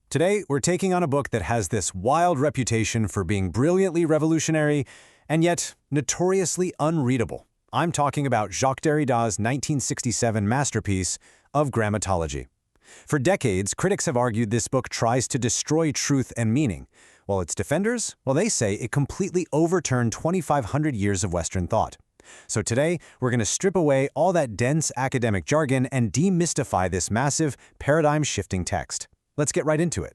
Today, we're taking on a book that has this wild reputation for being brilliantly revolutionary and yet notoriously unreadable. I'm talking about Jacques Derrida's 1967 masterpiece of Grammatology. For decades, critics have argued this book tries to destroy truth and meaning, while its defenders, well, they say it completely overturned 2,500 years of Western thought. So today, we're going to strip away all that dense academic jargon and demystify this massive, paradigm-shifting text. Let's get right into it.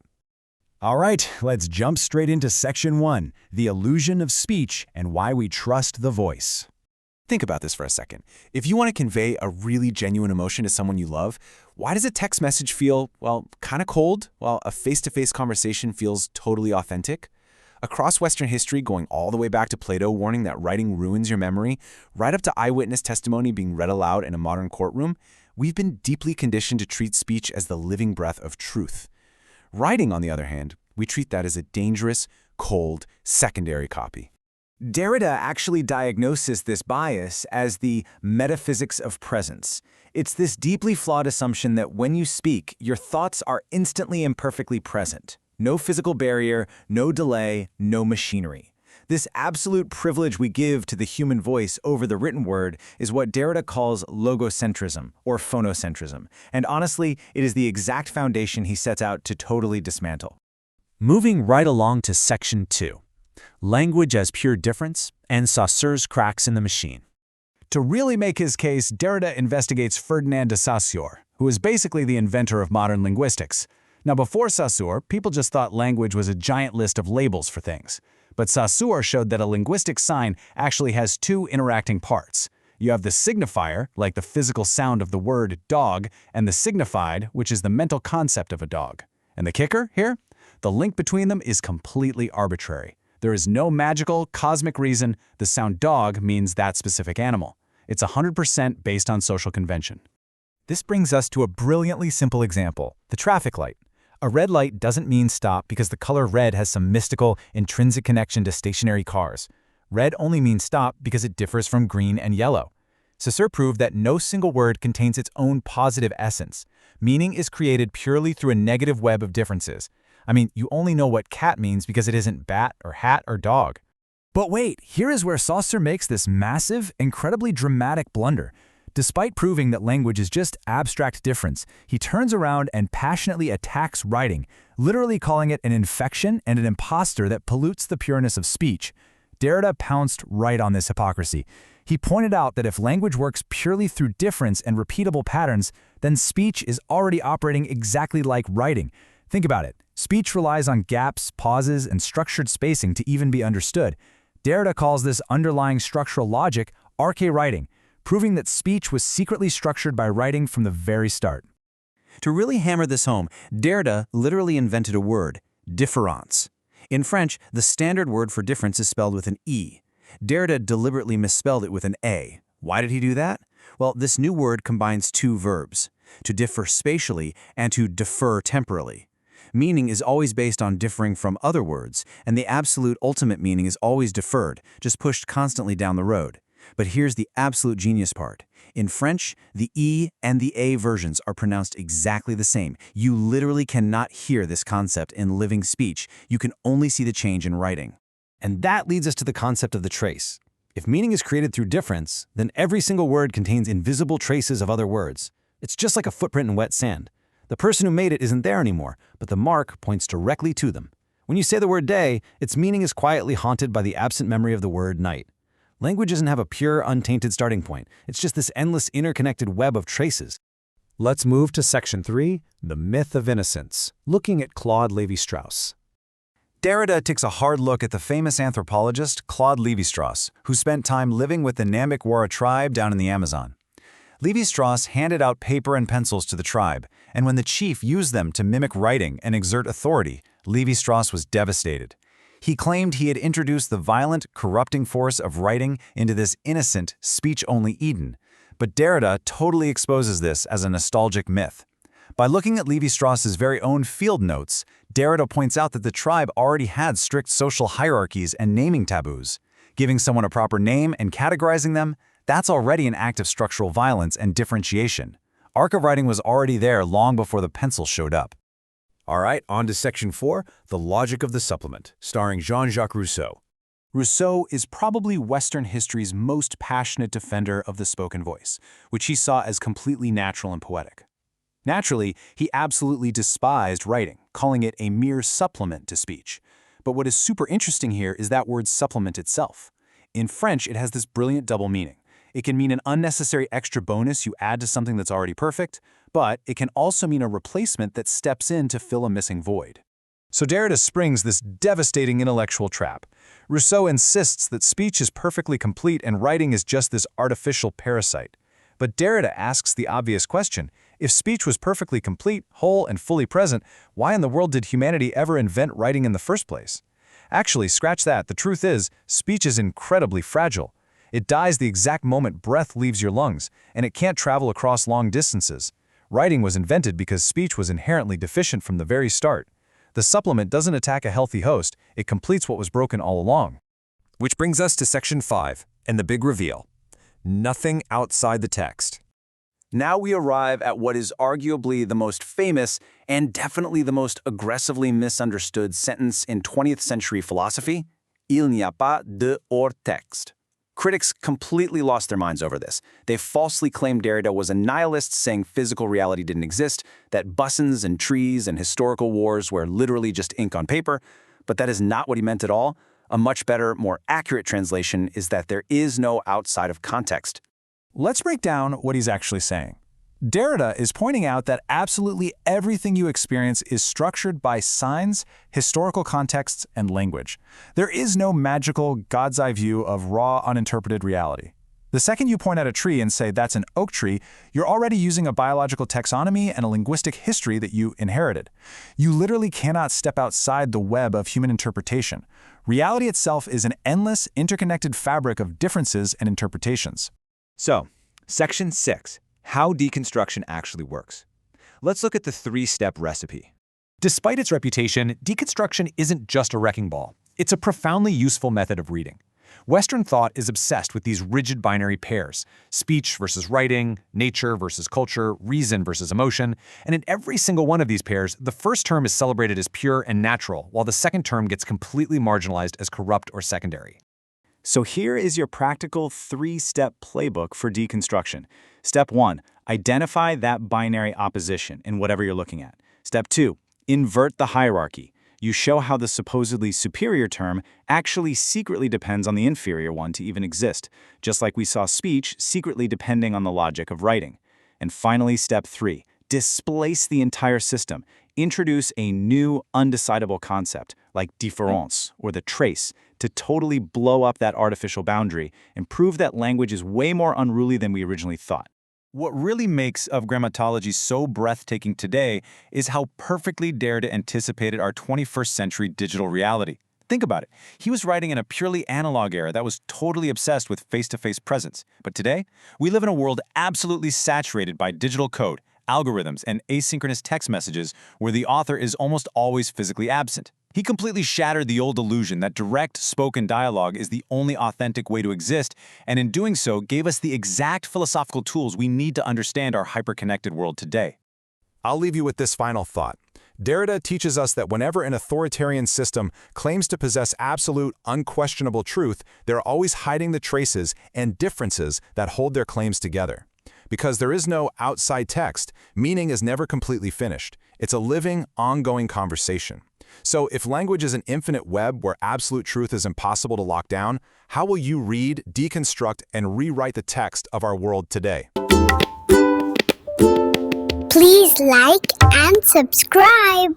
All right, let's jump straight into Section 1, the illusion of speech and why we trust the voice. Think about this for a second. If you want to convey a really genuine emotion to someone you love, why does a text message feel, well, kind of cold, while a face-to-face conversation feels totally authentic? Across Western history, going all the way back to Plato warning that writing ruins your memory, right up to eyewitness testimony being read aloud in a modern courtroom, we've been deeply conditioned to treat speech as the living breath of truth. Writing, on the other hand, we treat that as a dangerous, cold, secondary copy. Derrida actually diagnoses this bias as the metaphysics of presence. It's this deeply flawed assumption that when you speak, your thoughts are instantly and perfectly present. No physical barrier, no delay, no machinery. This absolute privilege we give to the human voice over the written word is what Derrida calls logocentrism or phonocentrism, and honestly, it is the exact foundation he sets out to totally dismantle. Moving right along to Section 2, Language as Pure Difference and Saussure's Cracks in the Machine. To really make his case, Derrida investigates Ferdinand de Saussure, who is basically the inventor of modern linguistics. Now, before Saussure, people just thought language was a giant list of labels for things. But Saussure showed that a linguistic sign actually has two interacting parts. You have the signifier, like the physical sound of the word dog, and the signified, which is the mental concept of a dog. And the kicker here? The link between them is completely arbitrary. There is no magical, cosmic reason the sound dog means that specific animal. It's 100% based on social convention. This brings us to a brilliantly simple example, the traffic light. A red light doesn't mean stop because the color red has some mystical, intrinsic connection to stationary cars. Red only means stop because it differs from green and yellow. Saussure proved that no single word contains its own positive essence. Meaning is created purely through a negative web of differences. I mean, you only know what cat means because it isn't bat or hat or dog. But wait, here is where Saussure makes this massive, incredibly dramatic blunder. Despite proving that language is just abstract difference, he turns around and passionately attacks writing, literally calling it an infection and an impostor that pollutes the pureness of speech. Derrida pounced right on this hypocrisy. He pointed out that if language works purely through difference and repeatable patterns, then speech is already operating exactly like writing. Think about it. Speech relies on gaps, pauses, and structured spacing to even be understood. Derrida calls this underlying structural logic arche writing, proving that speech was secretly structured by writing from the very start. To really hammer this home, Derrida literally invented a word, différance. In French, the standard word for difference is spelled with an E. Derrida deliberately misspelled it with an A. Why did he do that? Well, this new word combines two verbs, to differ spatially and to defer temporally. Meaning is always based on differing from other words, and the absolute ultimate meaning is always deferred, just pushed constantly down the road. But here's the absolute genius part. In French, the E and the A versions are pronounced exactly the same. You literally cannot hear this concept in living speech. You can only see the change in writing. And that leads us to the concept of the trace. If meaning is created through difference, then every single word contains invisible traces of other words. It's just like a footprint in wet sand. The person who made it isn't there anymore, but the mark points directly to them. When you say the word day, its meaning is quietly haunted by the absent memory of the word night. Language doesn't have a pure, untainted starting point. It's just this endless, interconnected web of traces. Let's move to Section 3, The Myth of Innocence, looking at Claude Lévi-Strauss. Derrida takes a hard look at the famous anthropologist Claude Lévi-Strauss, who spent time living with the Namik-Wara tribe down in the Amazon. Lévi-Strauss handed out paper and pencils to the tribe, and when the chief used them to mimic writing and exert authority, Lévi-Strauss was devastated. He claimed he had introduced the violent, corrupting force of writing into this innocent, speech-only Eden. But Derrida totally exposes this as a nostalgic myth. By looking at Lévi-Strauss's very own field notes, Derrida points out that the tribe already had strict social hierarchies and naming taboos. Giving someone a proper name and categorizing them, that's already an act of structural violence and differentiation. Archive writing was already there long before the pencil showed up. All right, on to Section 4, The Logic of the Supplement, starring Jean-Jacques Rousseau. Rousseau is probably Western history's most passionate defender of the spoken voice, which he saw as completely natural and poetic. Naturally, he absolutely despised writing, calling it a mere supplement to speech. But what is super interesting here is that word supplement itself. In French, it has this brilliant double meaning. It can mean an unnecessary extra bonus you add to something that's already perfect, but it can also mean a replacement that steps in to fill a missing void. So Derrida springs this devastating intellectual trap. Rousseau insists that speech is perfectly complete and writing is just this artificial parasite. But Derrida asks the obvious question: if speech was perfectly complete, whole, and fully present, why in the world did humanity ever invent writing in the first place? Actually, scratch that. The truth is, speech is incredibly fragile. It dies the exact moment breath leaves your lungs, and it can't travel across long distances. Writing was invented because speech was inherently deficient from the very start. The supplement doesn't attack a healthy host, it completes what was broken all along. Which brings us to Section 5, and the big reveal. Nothing outside the text. Now we arrive at what is arguably the most famous and definitely the most aggressively misunderstood sentence in 20th century philosophy: Il n'y a pas de hors texte. Critics completely lost their minds over this. They falsely claimed Derrida was a nihilist, saying physical reality didn't exist, that buses and trees and historical wars were literally just ink on paper, but that is not what he meant at all. A much better, more accurate translation is that there is no outside of context. Let's break down what he's actually saying. Derrida is pointing out that absolutely everything you experience is structured by signs, historical contexts, and language. There is no magical, God's eye view of raw, uninterpreted reality. The second you point at a tree and say that's an oak tree, you're already using a biological taxonomy and a linguistic history that you inherited. You literally cannot step outside the web of human interpretation. Reality itself is an endless, interconnected fabric of differences and interpretations. So, Section 6. How deconstruction actually works. Let's look at the 3-step recipe. Despite its reputation, deconstruction isn't just a wrecking ball. It's a profoundly useful method of reading. Western thought is obsessed with these rigid binary pairs: speech versus writing, nature versus culture, reason versus emotion, and in every single one of these pairs, the first term is celebrated as pure and natural, while the second term gets completely marginalized as corrupt or secondary. So here is your practical 3-step playbook for deconstruction. Step 1, identify that binary opposition in whatever you're looking at. Step 2, invert the hierarchy. You show how the supposedly superior term actually secretly depends on the inferior one to even exist, just like we saw speech secretly depending on the logic of writing. And finally, step 3, displace the entire system. Introduce a new, undecidable concept, like différance or the trace, to totally blow up that artificial boundary and prove that language is way more unruly than we originally thought. What really makes of Grammatology so breathtaking today is how perfectly Derrida anticipated our 21st century digital reality. Think about it. He was writing in a purely analog era that was totally obsessed with face-to-face presence. But today, we live in a world absolutely saturated by digital code, algorithms, and asynchronous text messages where the author is almost always physically absent. He completely shattered the old illusion that direct spoken dialogue is the only authentic way to exist, and in doing so gave us the exact philosophical tools we need to understand our hyper-connected world today. I'll leave you with this final thought. Derrida teaches us that whenever an authoritarian system claims to possess absolute, unquestionable truth, they're always hiding the traces and differences that hold their claims together. Because there is no outside text, meaning is never completely finished. It's a living, ongoing conversation. So if language is an infinite web where absolute truth is impossible to lock down, how will you read, deconstruct, and rewrite the text of our world today? Please like and subscribe.